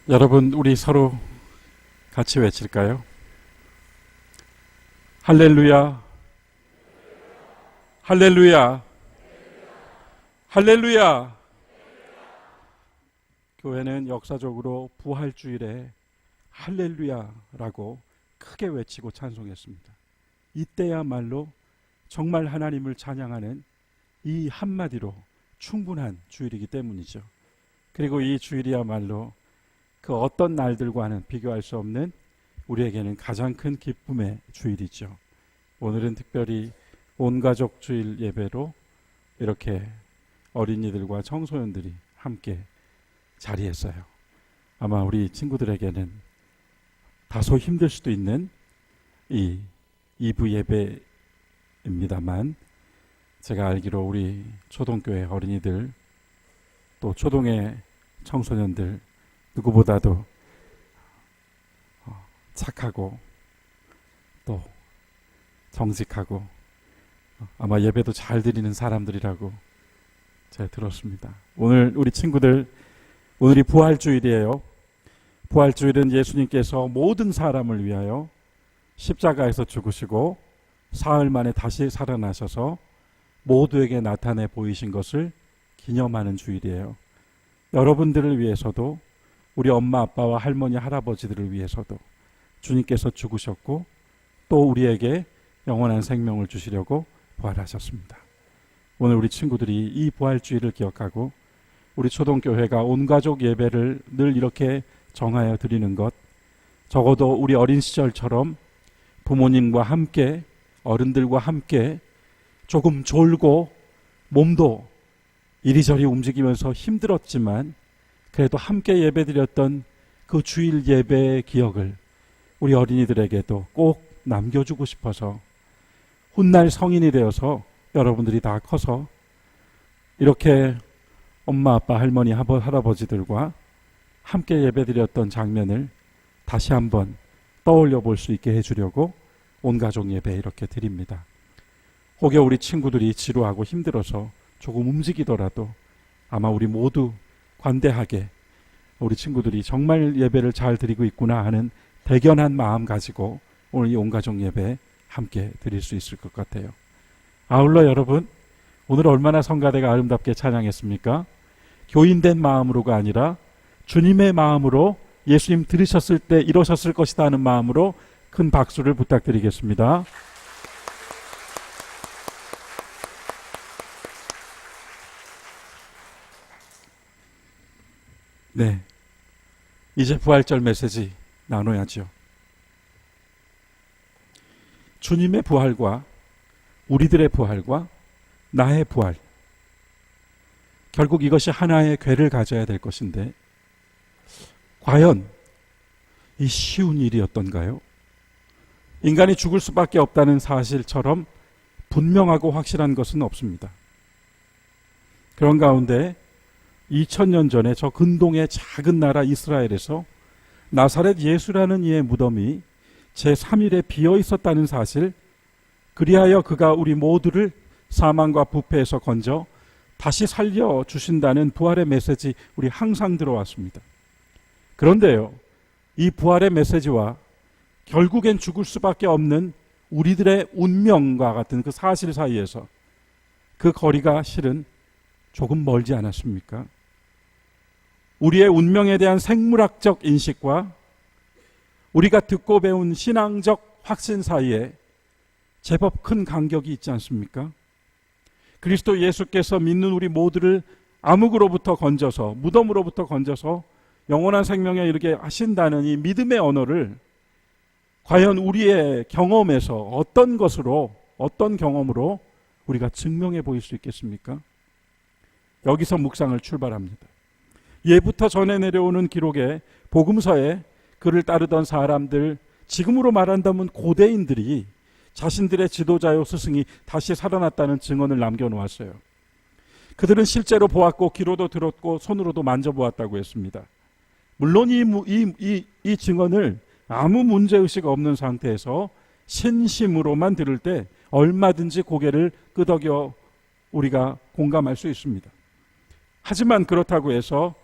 여러분, 우리 서로 같이 외칠까요? 할렐루야, 할렐루야, 할렐루야. 교회는 역사적으로 부활주일에 할렐루야라고 크게 외치고 찬송했습니다. 이때야말로 정말 하나님을 찬양하는 이 한마디로 충분한 주일이기 때문이죠. 그리고 이 주일이야말로 그 어떤 날들과는 비교할 수 없는 우리에게는 가장 큰 기쁨의 주일이죠. 오늘은 특별히 온가족 주일 예배로 이렇게 어린이들과 청소년들이 함께 자리했어요. 아마 우리 친구들에게는 다소 힘들 수도 있는 이 2부 예배입니다만, 제가 알기로 우리 초등교회 어린이들 또 초동의 청소년들 누구보다도 착하고 또 정직하고 아마 예배도 잘 드리는 사람들이라고 제가 들었습니다. 오늘 우리 친구들, 오늘이 부활주일이에요. 부활주일은 예수님께서 모든 사람을 위하여 십자가에서 죽으시고 사흘 만에 다시 살아나셔서 모두에게 나타내 보이신 것을 기념하는 주일이에요. 여러분들을 위해서도, 우리 엄마 아빠와 할머니 할아버지들을 위해서도 주님께서 죽으셨고 또 우리에게 영원한 생명을 주시려고 부활하셨습니다. 오늘 우리 친구들이 이 부활주일을 기억하고 우리 초동교회가 온가족 예배를 늘 이렇게 정하여 드리는 것, 적어도 우리 어린 시절처럼 부모님과 함께, 어른들과 함께 조금 졸고 몸도 이리저리 움직이면서 힘들었지만 그래도 함께 예배드렸던 그 주일 예배의 기억을 우리 어린이들에게도 꼭 남겨주고 싶어서, 훗날 성인이 되어서 여러분들이 다 커서 이렇게 엄마 아빠 할머니 할아버지들과 함께 예배드렸던 장면을 다시 한번 떠올려 볼 수 있게 해주려고 온가족 예배 이렇게 드립니다. 혹여 우리 친구들이 지루하고 힘들어서 조금 움직이더라도 아마 우리 모두 관대하게 우리 친구들이 정말 예배를 잘 드리고 있구나 하는 대견한 마음 가지고 오늘 이 온가족 예배 함께 드릴 수 있을 것 같아요. 아울러 여러분, 오늘 얼마나 성가대가 아름답게 찬양했습니까? 교인된 마음으로가 아니라 주님의 마음으로, 예수님 들으셨을 때 이러셨을 것이다 하는 마음으로 큰 박수를 부탁드리겠습니다. 네, 이제 부활절 메시지 나눠야죠. 주님의 부활과 우리들의 부활과 나의 부활, 결국 이것이 하나의 궤를 가져야 될 것인데 과연 이 쉬운 일이었던가요? 인간이 죽을 수밖에 없다는 사실처럼 분명하고 확실한 것은 없습니다. 그런 가운데 2000년 전에 저 근동의 작은 나라 이스라엘에서 나사렛 예수라는 이의 무덤이 제3일에 비어 있었다는 사실, 그리하여 그가 우리 모두를 사망과 부패에서 건져 다시 살려주신다는 부활의 메시지, 우리 항상 들어왔습니다. 그런데요, 이 부활의 메시지와 결국엔 죽을 수밖에 없는 우리들의 운명과 같은 그 사실 사이에서 그 거리가 실은 조금 멀지 않았습니까? 우리의 운명에 대한 생물학적 인식과 우리가 듣고 배운 신앙적 확신 사이에 제법 큰 간격이 있지 않습니까? 그리스도 예수께서 믿는 우리 모두를 암흑으로부터 건져서, 무덤으로부터 건져서 영원한 생명에 이르게 하신다는 이 믿음의 언어를 과연 우리의 경험에서 어떤 것으로, 어떤 경험으로 우리가 증명해 보일 수 있겠습니까? 여기서 묵상을 출발합니다. 예부터 전해 내려오는 기록에, 복음서에 그를 따르던 사람들, 지금으로 말한다면 고대인들이 자신들의 지도자요 스승이 다시 살아났다는 증언을 남겨놓았어요. 그들은 실제로 보았고 귀로도 들었고 손으로도 만져보았다고 했습니다. 물론 이 증언을 아무 문제의식 없는 상태에서 신심으로만 들을 때 얼마든지 고개를 끄덕여 우리가 공감할 수 있습니다. 하지만 그렇다고 해서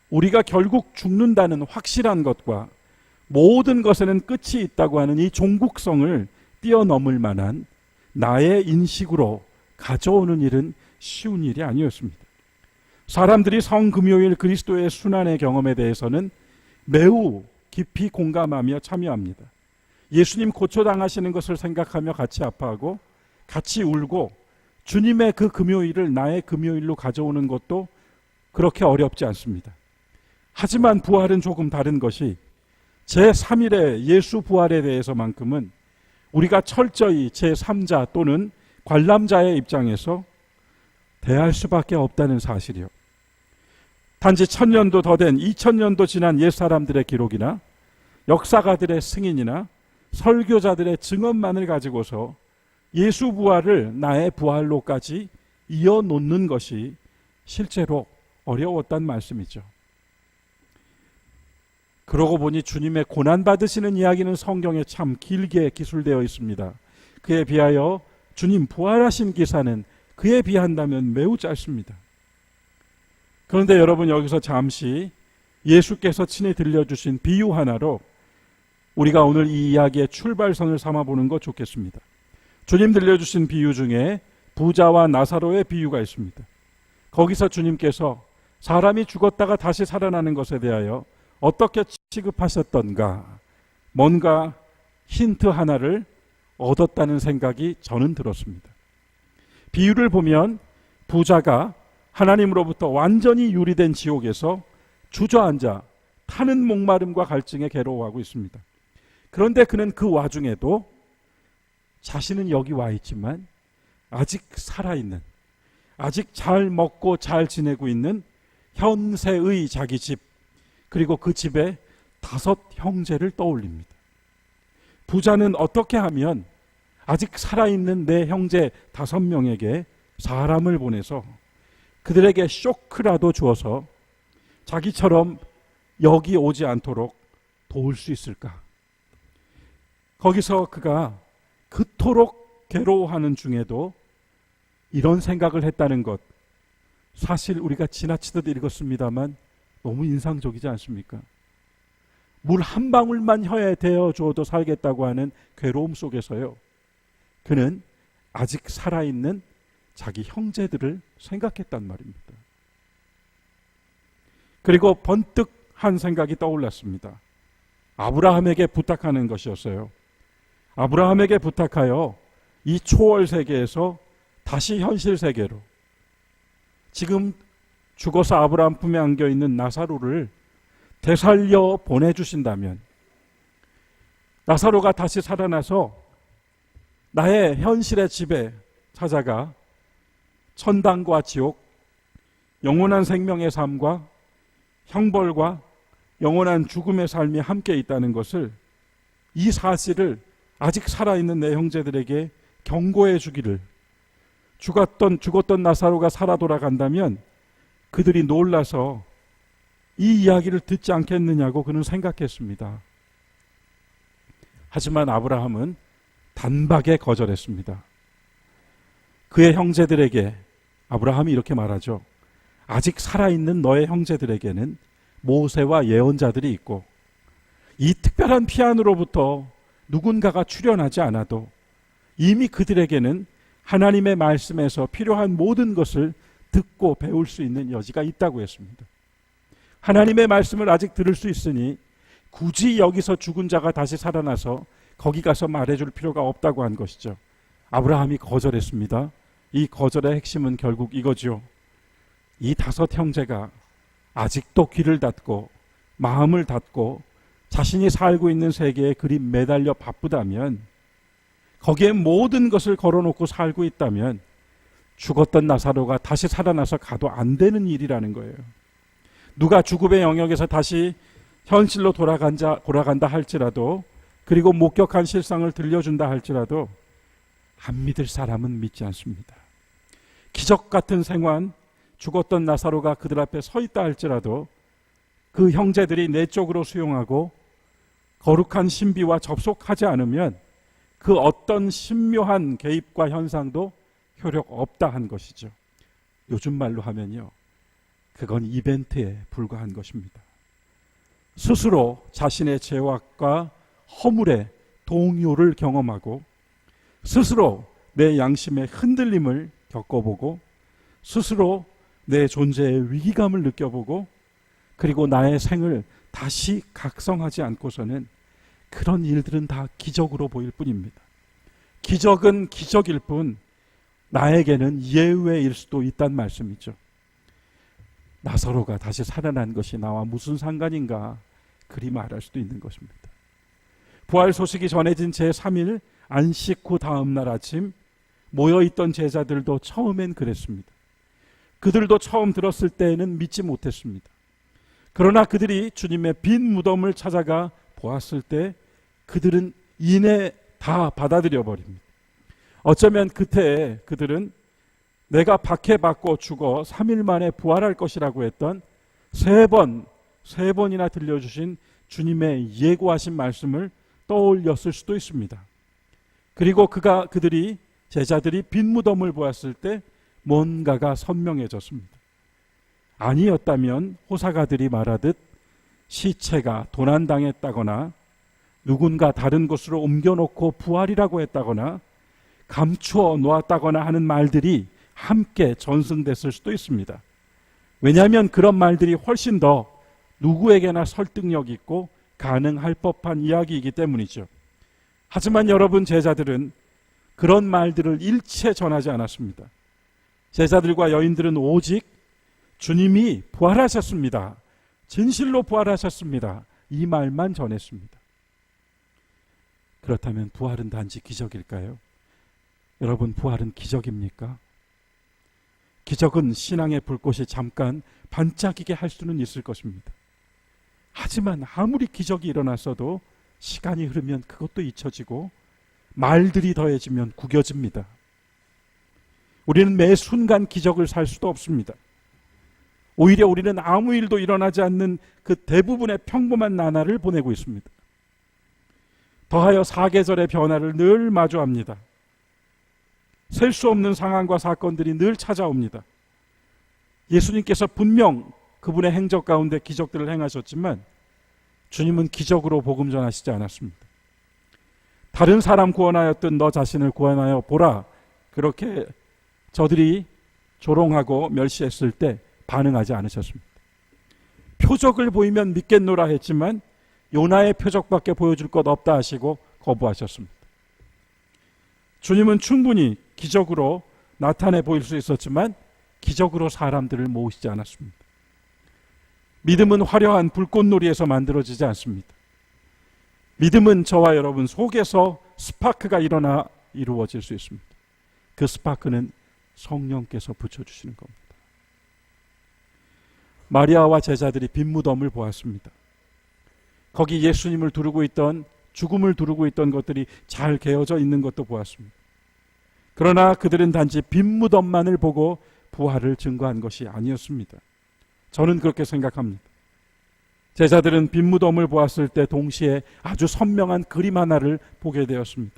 우리가 결국 죽는다는 확실한 것과 모든 것에는 끝이 있다고 하는 이 종국성을 뛰어넘을 만한 나의 인식으로 가져오는 일은 쉬운 일이 아니었습니다. 사람들이 성금요일 그리스도의 순환의 경험에 대해서는 매우 깊이 공감하며 참여합니다. 예수님 고초당하시는 것을 생각하며 같이 아파하고 같이 울고 주님의 그 금요일을 나의 금요일로 가져오는 것도 그렇게 어렵지 않습니다. 하지만 부활은 조금 다른 것이 제3일의 예수 부활에 대해서만큼은 우리가 철저히 제3자 또는 관람자의 입장에서 대할 수밖에 없다는 사실이요. 단지 1000년도 더 된 2000년도 지난 옛사람들의 기록이나 역사가들의 승인이나 설교자들의 증언만을 가지고서 예수 부활을 나의 부활로까지 이어놓는 것이 실제로 어려웠단 말씀이죠. 그러고 보니 주님의 고난받으시는 이야기는 성경에 참 길게 기술되어 있습니다. 그에 비하여 주님 부활하신 기사는 그에 비한다면 매우 짧습니다. 그런데 여러분, 여기서 잠시 예수께서 친히 들려주신 비유 하나로 우리가 오늘 이 이야기의 출발선을 삼아보는 것 좋겠습니다. 주님 들려주신 비유 중에 부자와 나사로의 비유가 있습니다. 거기서 주님께서 사람이 죽었다가 다시 살아나는 것에 대하여 어떻게 취급하셨던가, 뭔가 힌트 하나를 얻었다는 생각이 저는 들었습니다. 비유를 보면 부자가 하나님으로부터 완전히 유리된 지옥에서 주저앉아 타는 목마름과 갈증에 괴로워하고 있습니다. 그런데 그는 그 와중에도 자신은 여기 와 있지만 아직 살아있는, 아직 잘 먹고 잘 지내고 있는 현세의 자기 집, 그리고 그 집에 5 형제를 떠올립니다. 부자는 어떻게 하면 아직 살아있는 내 형제 5명에게 사람을 보내서 그들에게 쇼크라도 주어서 자기처럼 여기 오지 않도록 도울 수 있을까? 거기서 그가 그토록 괴로워하는 중에도 이런 생각을 했다는 것, 사실 우리가 지나치듯 읽었습니다만 너무 인상적이지 않습니까? 물 한 방울만 혀에 대어줘도 살겠다고 하는 괴로움 속에서요, 그는 아직 살아있는 자기 형제들을 생각했단 말입니다. 그리고 번뜩 한 생각이 떠올랐습니다. 아브라함에게 부탁하는 것이었어요. 아브라함에게 부탁하여 이 초월 세계에서 다시 현실 세계로, 지금 죽어서 아브라함 품에 안겨있는 나사로를 되살려 보내주신다면, 나사로가 다시 살아나서 나의 현실의 집에 찾아가 천당과 지옥, 영원한 생명의 삶과 형벌과 영원한 죽음의 삶이 함께 있다는 것을, 이 사실을 아직 살아있는 내 형제들에게 경고해 주기를, 죽었던 나사로가 살아 돌아간다면 그들이 놀라서 이 이야기를 듣지 않겠느냐고 그는 생각했습니다. 하지만 아브라함은 단박에 거절했습니다. 그의 형제들에게 아브라함이 이렇게 말하죠. 아직 살아있는 너의 형제들에게는 모세와 예언자들이 있고, 이 특별한 피안으로부터 누군가가 출현하지 않아도 이미 그들에게는 하나님의 말씀에서 필요한 모든 것을 듣고 배울 수 있는 여지가 있다고 했습니다. 하나님의 말씀을 아직 들을 수 있으니 굳이 여기서 죽은 자가 다시 살아나서 거기 가서 말해줄 필요가 없다고 한 것이죠. 아브라함이 거절했습니다. 이 거절의 핵심은 결국 이거죠. 이 5 형제가 아직도 귀를 닫고 마음을 닫고 자신이 살고 있는 세계에 그리 매달려 바쁘다면, 거기에 모든 것을 걸어놓고 살고 있다면 죽었던 나사로가 다시 살아나서 가도 안 되는 일이라는 거예요. 누가 죽음의 영역에서 다시 현실로 돌아간다 할지라도, 그리고 목격한 실상을 들려준다 할지라도 안 믿을 사람은 믿지 않습니다. 기적 같은 생환, 죽었던 나사로가 그들 앞에 서 있다 할지라도 그 형제들이 내적으로 수용하고 거룩한 신비와 접속하지 않으면 그 어떤 신묘한 개입과 현상도 효력 없다 한 것이죠. 요즘 말로 하면요, 그건 이벤트에 불과한 것입니다. 스스로 자신의 죄악과 허물의 동요를 경험하고 스스로 내 양심의 흔들림을 겪어보고 스스로 내 존재의 위기감을 느껴보고 그리고 나의 생을 다시 각성하지 않고서는 그런 일들은 다 기적으로 보일 뿐입니다. 기적은 기적일 뿐 나에게는 예외일 수도 있단 말씀이죠. 나사로가 다시 살아난 것이 나와 무슨 상관인가 그리 말할 수도 있는 것입니다. 부활 소식이 전해진 제3일 안식 후 다음 날 아침 모여있던 제자들도 처음엔 그랬습니다. 그들도 처음 들었을 때에는 믿지 못했습니다. 그러나 그들이 주님의 빈 무덤을 찾아가 보았을 때 그들은 이내 다 받아들여 버립니다. 어쩌면 그때 그들은 내가 박해받고 죽어 3일 만에 부활할 것이라고 했던 세 번이나 들려주신 주님의 예고하신 말씀을 떠올렸을 수도 있습니다. 그리고 그들이 제자들이 빈 무덤을 보았을 때 뭔가가 선명해졌습니다. 아니었다면 호사가들이 말하듯 시체가 도난당했다거나 누군가 다른 곳으로 옮겨놓고 부활이라고 했다거나 감추어 놓았다거나 하는 말들이 함께 전승됐을 수도 있습니다. 왜냐하면 그런 말들이 훨씬 더 누구에게나 설득력 있고 가능할 법한 이야기이기 때문이죠. 하지만 여러분, 제자들은 그런 말들을 일체 전하지 않았습니다. 제자들과 여인들은 오직 주님이 부활하셨습니다. 진실로 부활하셨습니다. 이 말만 전했습니다. 그렇다면 부활은 단지 기적일까요? 여러분, 부활은 기적입니까? 기적은 신앙의 불꽃이 잠깐 반짝이게 할 수는 있을 것입니다. 하지만 아무리 기적이 일어났어도 시간이 흐르면 그것도 잊혀지고 말들이 더해지면 구겨집니다. 우리는 매 순간 기적을 살 수도 없습니다. 오히려 우리는 아무 일도 일어나지 않는 그 대부분의 평범한 나날을 보내고 있습니다. 더하여 사계절의 변화를 늘 마주합니다. 셀 수 없는 상황과 사건들이 늘 찾아옵니다. 예수님께서 분명 그분의 행적 가운데 기적들을 행하셨지만 주님은 기적으로 복음 전하시지 않았습니다. 다른 사람 구원하였던 너 자신을 구원하여 보라, 그렇게 저들이 조롱하고 멸시했을 때 반응하지 않으셨습니다. 표적을 보이면 믿겠노라 했지만 요나의 표적밖에 보여줄 것 없다 하시고 거부하셨습니다. 주님은 충분히 기적으로 나타내 보일 수 있었지만 기적으로 사람들을 모으시지 않았습니다. 믿음은 화려한 불꽃놀이에서 만들어지지 않습니다. 믿음은 저와 여러분 속에서 스파크가 일어나 이루어질 수 있습니다. 그 스파크는 성령께서 붙여주시는 겁니다. 마리아와 제자들이 빈 무덤을 보았습니다. 거기 예수님을 두르고 있던, 죽음을 두르고 있던 것들이 잘 개어져 있는 것도 보았습니다. 그러나 그들은 단지 빈 무덤만을 보고 부활을 증거한 것이 아니었습니다. 저는 그렇게 생각합니다. 제자들은 빈 무덤을 보았을 때 동시에 아주 선명한 그림 하나를 보게 되었습니다.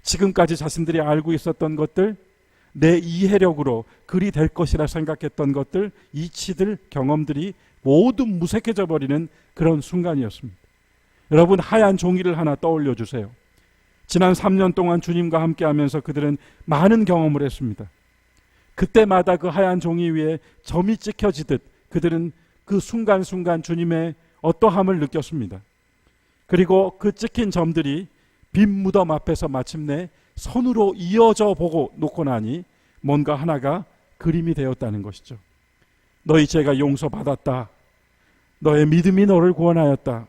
지금까지 자신들이 알고 있었던 것들, 내 이해력으로 글이 될 것이라 생각했던 것들, 이치들, 경험들이 모두 무색해져 버리는 그런 순간이었습니다. 여러분, 하얀 종이를 하나 떠올려 주세요. 지난 3년 동안 주님과 함께 하면서 그들은 많은 경험을 했습니다. 그때마다 그 하얀 종이 위에 점이 찍혀지듯 그들은 그 순간순간 주님의 어떠함을 느꼈습니다. 그리고 그 찍힌 점들이 빈 무덤 앞에서 마침내 선으로 이어져 보고 놓고 나니 뭔가 하나가 그림이 되었다는 것이죠. 너희 죄가 용서받았다. 너의 믿음이 너를 구원하였다.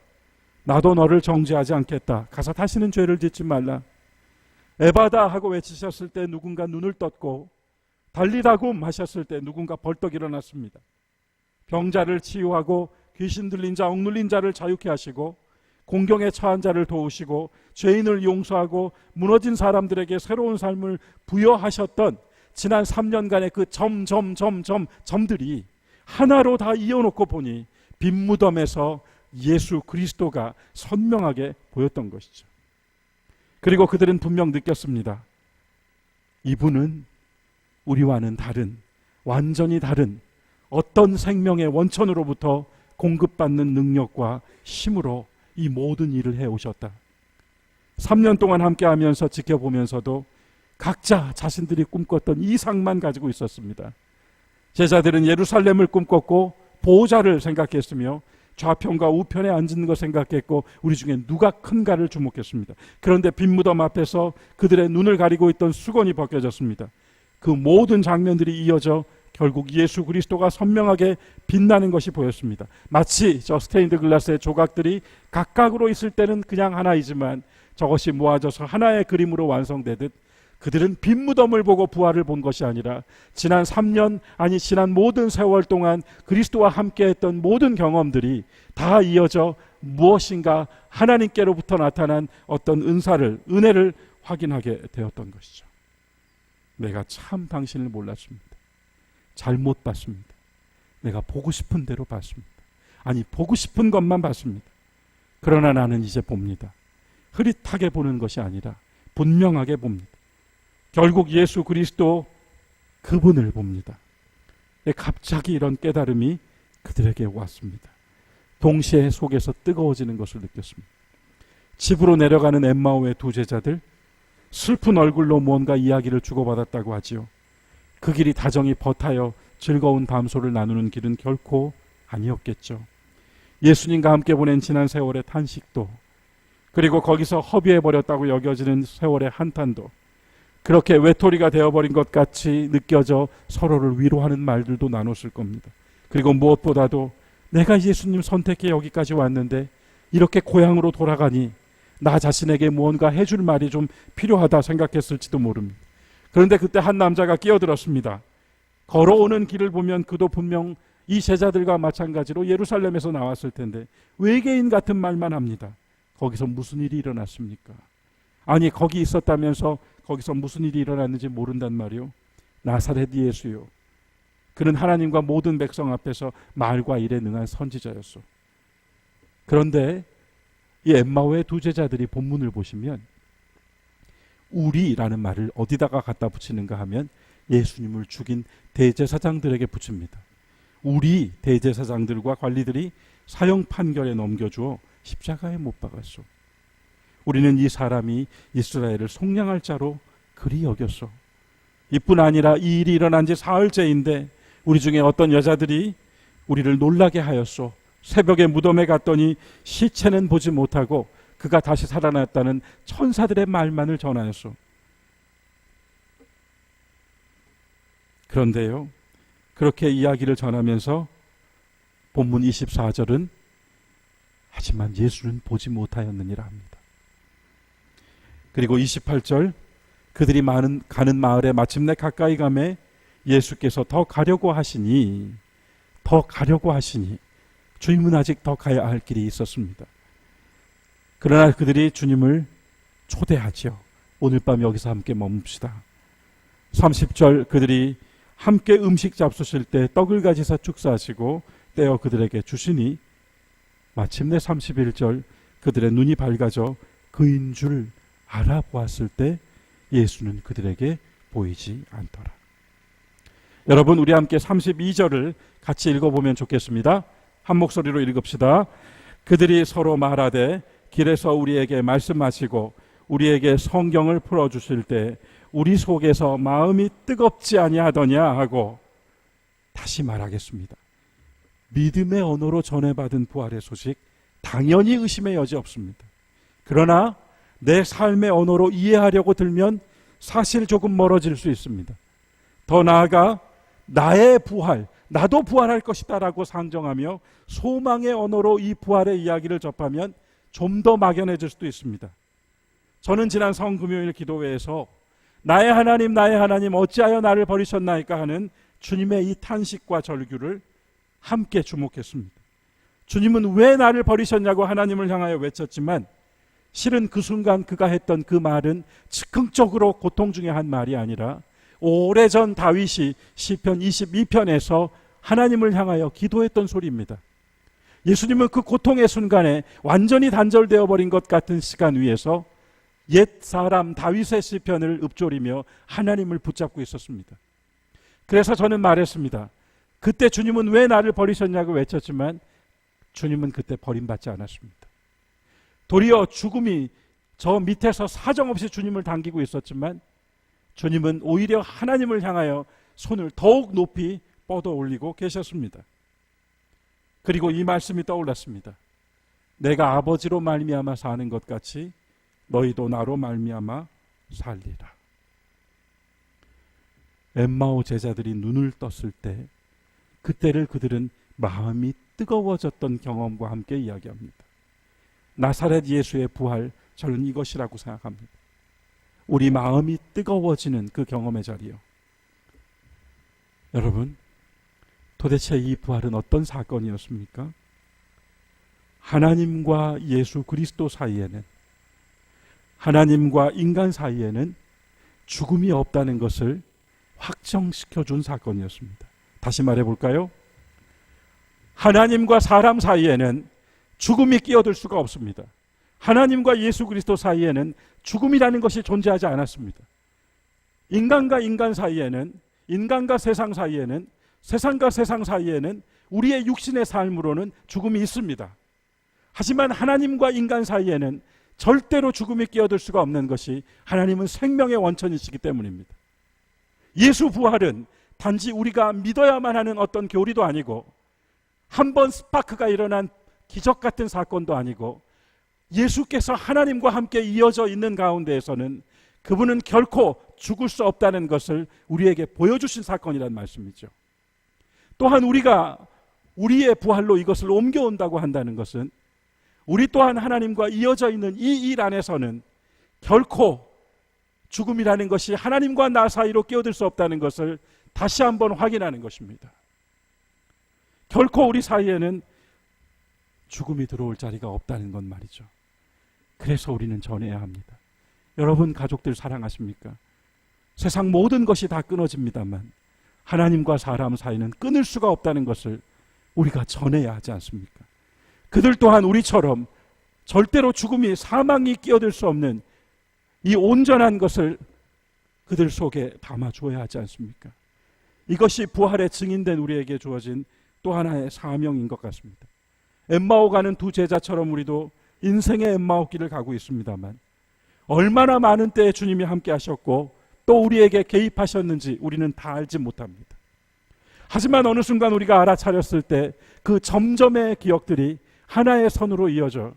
나도 너를 정죄하지 않겠다. 가서 다시는 죄를 짓지 말라. 에바다 하고 외치셨을 때 누군가 눈을 떴고, 달리다굼 하셨을 때 누군가 벌떡 일어났습니다. 병자를 치유하고 귀신 들린 자, 억눌린 자를 자유케 하시고 공경에 처한 자를 도우시고 죄인을 용서하고 무너진 사람들에게 새로운 삶을 부여하셨던 지난 3년간의 그 점들이 하나로 다 이어놓고 보니 빈 무덤에서 예수 그리스도가 선명하게 보였던 것이죠. 그리고 그들은 분명 느꼈습니다. 이분은 우리와는 다른, 완전히 다른 어떤 생명의 원천으로부터 공급받는 능력과 힘으로 이 모든 일을 해오셨다. 3년 동안 함께하면서 지켜보면서도 각자 자신들이 꿈꿨던 이상만 가지고 있었습니다. 제자들은 예루살렘을 꿈꿨고 보호자를 생각했으며 좌편과 우편에 앉는 것 생각했고 우리 중에 누가 큰가를 주목했습니다. 그런데 빈 무덤 앞에서 그들의 눈을 가리고 있던 수건이 벗겨졌습니다. 그 모든 장면들이 이어져 결국 예수 그리스도가 선명하게 빛나는 것이 보였습니다. 마치 저 스테인드 글라스의 조각들이 각각으로 있을 때는 그냥 하나이지만 저것이 모아져서 하나의 그림으로 완성되듯 그들은 빈 무덤을 보고 부활을 본 것이 아니라 지난 3년 아니 지난 모든 세월 동안 그리스도와 함께했던 모든 경험들이 다 이어져 무엇인가 하나님께로부터 나타난 어떤 은혜를 확인하게 되었던 것이죠. 내가 참 당신을 몰랐습니다. 잘못 봤습니다. 내가 보고 싶은 대로 봤습니다. 아니 보고 싶은 것만 봤습니다. 그러나 나는 이제 봅니다. 흐릿하게 보는 것이 아니라 분명하게 봅니다. 결국 예수 그리스도 그분을 봅니다. 갑자기 이런 깨달음이 그들에게 왔습니다. 동시에 속에서 뜨거워지는 것을 느꼈습니다. 집으로 내려가는 엠마오의 두 제자들, 슬픈 얼굴로 무언가 이야기를 주고받았다고 하지요. 그 길이 다정히 버타여 즐거운 담소를 나누는 길은 결코 아니었겠죠. 예수님과 함께 보낸 지난 세월의 탄식도, 그리고 거기서 허비해버렸다고 여겨지는 세월의 한탄도, 그렇게 외톨이가 되어버린 것 같이 느껴져 서로를 위로하는 말들도 나눴을 겁니다. 그리고 무엇보다도 내가 예수님 선택해 여기까지 왔는데 이렇게 고향으로 돌아가니 나 자신에게 무언가 해줄 말이 좀 필요하다 생각했을지도 모릅니다. 그런데 그때 한 남자가 끼어들었습니다. 걸어오는 길을 보면 그도 분명 이 제자들과 마찬가지로 예루살렘에서 나왔을 텐데 외계인 같은 말만 합니다. 거기서 무슨 일이 일어났습니까? 아니 거기 있었다면서 거기서 무슨 일이 일어났는지 모른단 말이요. 나사렛 예수요. 그는 하나님과 모든 백성 앞에서 말과 일에 능한 선지자였소. 그런데 이 엠마오의 두 제자들이 본문을 보시면 우리라는 말을 어디다가 갖다 붙이는가 하면 예수님을 죽인 대제사장들에게 붙입니다. 우리 대제사장들과 관리들이 사형 판결에 넘겨주어 십자가에 못 박았소. 우리는 이 사람이 이스라엘을 속량할 자로 그리 여겼소. 이뿐 아니라 이 일이 일어난 지 사흘째인데 우리 중에 어떤 여자들이 우리를 놀라게 하였소. 새벽에 무덤에 갔더니 시체는 보지 못하고 그가 다시 살아났다는 천사들의 말만을 전하였소. 그런데요, 그렇게 이야기를 전하면서 본문 24절은 하지만 예수는 보지 못하였느니라 합니다. 그리고 28절, 그들이 가는 마을에 마침내 가까이 가매 예수께서 더 가려고 하시니 주님은 아직 더 가야 할 길이 있었습니다. 그러나 그들이 주님을 초대하죠. 오늘 밤 여기서 함께 머뭅시다. 30절, 그들이 함께 음식 잡수실 때 떡을 가지사 축사하시고 떼어 그들에게 주시니 마침내 31절, 그들의 눈이 밝아져 그인 줄 알아보았을 때 예수는 그들에게 보이지 않더라. 여러분, 우리 함께 32절을 같이 읽어보면 좋겠습니다. 한 목소리로 읽읍시다. 그들이 서로 말하되 길에서 우리에게 말씀하시고 우리에게 성경을 풀어주실 때 우리 속에서 마음이 뜨겁지 아니하더냐 하고 다시 말하겠습니다. 믿음의 언어로 전해받은 부활의 소식, 당연히 의심의 여지 없습니다. 그러나 내 삶의 언어로 이해하려고 들면 사실 조금 멀어질 수 있습니다. 더 나아가 나의 부활, 나도 부활할 것이다 라고 상정하며 소망의 언어로 이 부활의 이야기를 접하면 좀 더 막연해질 수도 있습니다. 저는 지난 성금요일 기도회에서 나의 하나님 어찌하여 나를 버리셨나이까 하는 주님의 이 탄식과 절규를 함께 주목했습니다. 주님은 왜 나를 버리셨냐고 하나님을 향하여 외쳤지만 실은 그 순간 그가 했던 그 말은 즉흥적으로 고통 중에 한 말이 아니라 오래전 다윗이 시편 22편에서 하나님을 향하여 기도했던 소리입니다. 예수님은 그 고통의 순간에 완전히 단절되어 버린 것 같은 시간 위에서 옛 사람 다윗의 시편을 읊조리며 하나님을 붙잡고 있었습니다. 그래서 저는 말했습니다. 그때 주님은 왜 나를 버리셨냐고 외쳤지만 주님은 그때 버림받지 않았습니다. 도리어 죽음이 저 밑에서 사정없이 주님을 당기고 있었지만 주님은 오히려 하나님을 향하여 손을 더욱 높이 뻗어 올리고 계셨습니다. 그리고 이 말씀이 떠올랐습니다. 내가 아버지로 말미암아 사는 것 같이 너희도 나로 말미암아 살리라. 엠마오 제자들이 눈을 떴을 때 그때를 그들은 마음이 뜨거워졌던 경험과 함께 이야기합니다. 나사렛 예수의 부활, 저는 이것이라고 생각합니다. 우리 마음이 뜨거워지는 그 경험의 자리요. 여러분, 도대체 이 부활은 어떤 사건이었습니까? 하나님과 예수 그리스도 사이에는, 하나님과 인간 사이에는 죽음이 없다는 것을 확정시켜준 사건이었습니다. 다시 말해볼까요? 하나님과 사람 사이에는 죽음이 끼어들 수가 없습니다. 하나님과 예수 그리스도 사이에는 죽음이라는 것이 존재하지 않았습니다. 인간과 인간 사이에는, 인간과 세상 사이에는, 세상과 세상 사이에는 우리의 육신의 삶으로는 죽음이 있습니다. 하지만 하나님과 인간 사이에는 절대로 죽음이 끼어들 수가 없는 것이 하나님은 생명의 원천이시기 때문입니다. 예수 부활은 단지 우리가 믿어야만 하는 어떤 교리도 아니고 한번 스파크가 일어난 기적 같은 사건도 아니고 예수께서 하나님과 함께 이어져 있는 가운데에서는 그분은 결코 죽을 수 없다는 것을 우리에게 보여주신 사건이라는 말씀이죠. 또한 우리가 우리의 부활로 이것을 옮겨온다고 한다는 것은 우리 또한 하나님과 이어져 있는 이 일 안에서는 결코 죽음이라는 것이 하나님과 나 사이로 끼어들 수 없다는 것을 다시 한번 확인하는 것입니다. 결코 우리 사이에는 죽음이 들어올 자리가 없다는 건 말이죠. 그래서 우리는 전해야 합니다. 여러분 가족들 사랑하십니까? 세상 모든 것이 다 끊어집니다만 하나님과 사람 사이는 끊을 수가 없다는 것을 우리가 전해야 하지 않습니까? 그들 또한 우리처럼 절대로 죽음이, 사망이 끼어들 수 없는 이 온전한 것을 그들 속에 담아줘야 하지 않습니까? 이것이 부활의 증인된 우리에게 주어진 또 하나의 사명인 것 같습니다. 엠마오 가는 두 제자처럼 우리도 인생의 엠마오 길을 가고 있습니다만 얼마나 많은 때에 주님이 함께 하셨고 또 우리에게 개입하셨는지 우리는 다 알지 못합니다. 하지만 어느 순간 우리가 알아차렸을 때 그 점점의 기억들이 하나의 선으로 이어져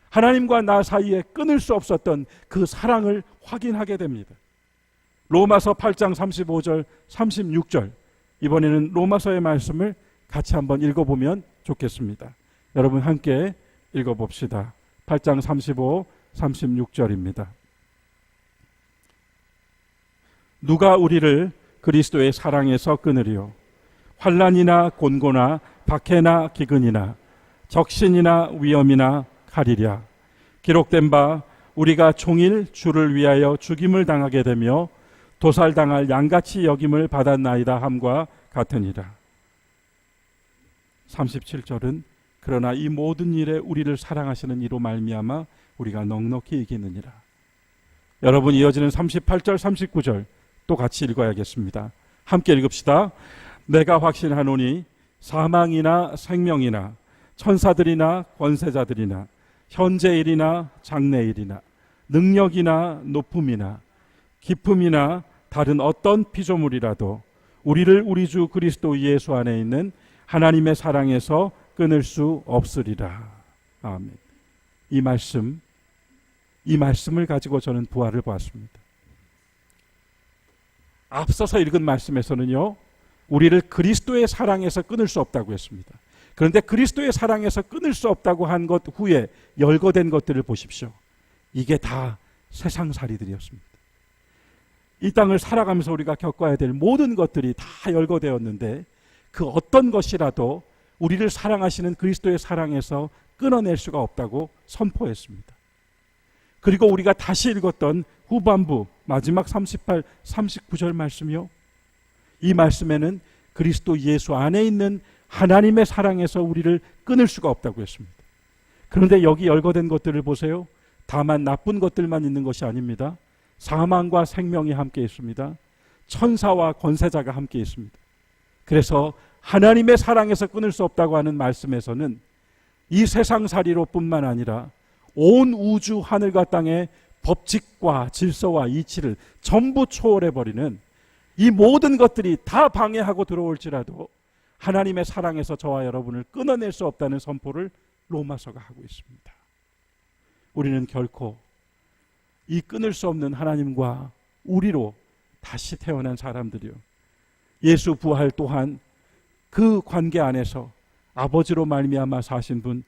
하나님과 나 사이에 끊을 수 없었던 그 사랑을 확인하게 됩니다. 로마서 8장 35절 36절, 이번에는 로마서의 말씀을 같이 한번 읽어보면 좋겠습니다. 여러분 함께 읽어봅시다. 8장 35, 36절입니다. 누가 우리를 그리스도의 사랑에서 끊으리요? 환난이나 곤고나 박해나 기근이나 적신이나 위험이나 칼이랴. 기록된 바 우리가 종일 주를 위하여 죽임을 당하게 되며 도살당할 양같이 여김을 받았나이다 함과 같으니라. 37절은 그러나 이 모든 일에 우리를 사랑하시는 이로 말미암아 우리가 넉넉히 이기느니라. 여러분 이어지는 38절 39절 또 같이 읽어야겠습니다. 함께 읽읍시다. 내가 확신하노니 사망이나 생명이나 천사들이나 권세자들이나 현재일이나 장래일이나 능력이나 높음이나 깊음이나 다른 어떤 피조물이라도 우리를 우리 주 그리스도 예수 안에 있는 하나님의 사랑에서 끊을 수 없으리라. 아멘. 이 말씀을 가지고 저는 부활을 보았습니다. 앞서서 읽은 말씀에서는요, 우리를 그리스도의 사랑에서 끊을 수 없다고 했습니다. 그런데 그리스도의 사랑에서 끊을 수 없다고 한 것 후에 열거된 것들을 보십시오. 이게 다 세상살이들이었습니다. 이 땅을 살아가면서 우리가 겪어야 될 모든 것들이 다 열거되었는데 그 어떤 것이라도 우리를 사랑하시는 그리스도의 사랑에서 끊어낼 수가 없다고 선포했습니다. 그리고 우리가 다시 읽었던 후반부 마지막 38, 39절 말씀이요, 이 말씀에는 그리스도 예수 안에 있는 하나님의 사랑에서 우리를 끊을 수가 없다고 했습니다. 그런데 여기 열거된 것들을 보세요. 다만 나쁜 것들만 있는 것이 아닙니다. 사망과 생명이 함께 있습니다. 천사와 권세자가 함께 있습니다. 그래서 하나님의 사랑에서 끊을 수 없다고 하는 말씀에서는 이 세상살이로 뿐만 아니라 온 우주 하늘과 땅의 법칙과 질서와 이치를 전부 초월해버리는 이 모든 것들이 다 방해하고 들어올지라도 하나님의 사랑에서 저와 여러분을 끊어낼 수 없다는 선포를 로마서가 하고 있습니다. 우리는 결코 이 끊을 수 없는 하나님과 우리로 다시 태어난 사람들이요, 예수 부활 또한 그 관계 안에서 아버지로 말미암아 사신 분,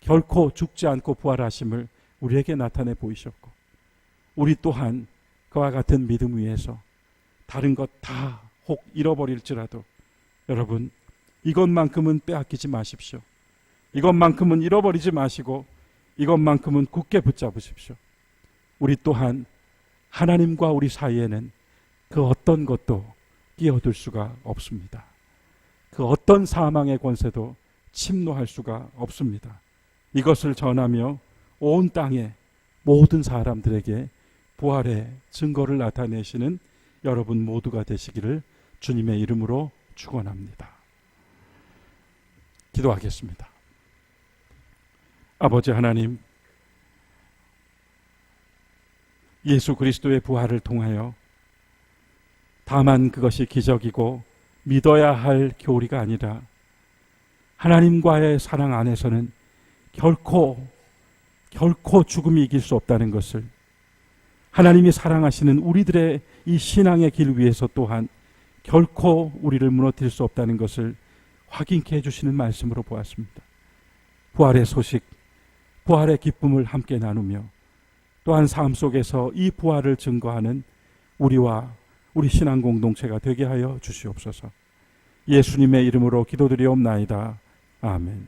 결코 죽지 않고 부활하심을 우리에게 나타내 보이셨고, 우리 또한 그와 같은 믿음 위에서 다른 것 다 혹 잃어버릴지라도 여러분, 이것만큼은 빼앗기지 마십시오. 이것만큼은 잃어버리지 마시고 이것만큼은 굳게 붙잡으십시오. 우리 또한 하나님과 우리 사이에는 그 어떤 것도 끼어들 수가 없습니다. 그 어떤 사망의 권세도 침노할 수가 없습니다. 이것을 전하며 온 땅의 모든 사람들에게 부활의 증거를 나타내시는 여러분 모두가 되시기를 주님의 이름으로 축원합니다. 기도하겠습니다. 아버지 하나님, 예수 그리스도의 부활을 통하여 다만 그것이 기적이고 믿어야 할 교리가 아니라 하나님과의 사랑 안에서는 결코 죽음이 이길 수 없다는 것을, 하나님이 사랑하시는 우리들의 이 신앙의 길 위에서 또한 결코 우리를 무너뜨릴 수 없다는 것을 확인케 해주시는 말씀으로 보았습니다. 부활의 소식, 부활의 기쁨을 함께 나누며 또한 삶 속에서 이 부활을 증거하는 우리와 우리 신앙 공동체가 되게 하여 주시옵소서. 예수님의 이름으로 기도드리옵나이다. 아멘.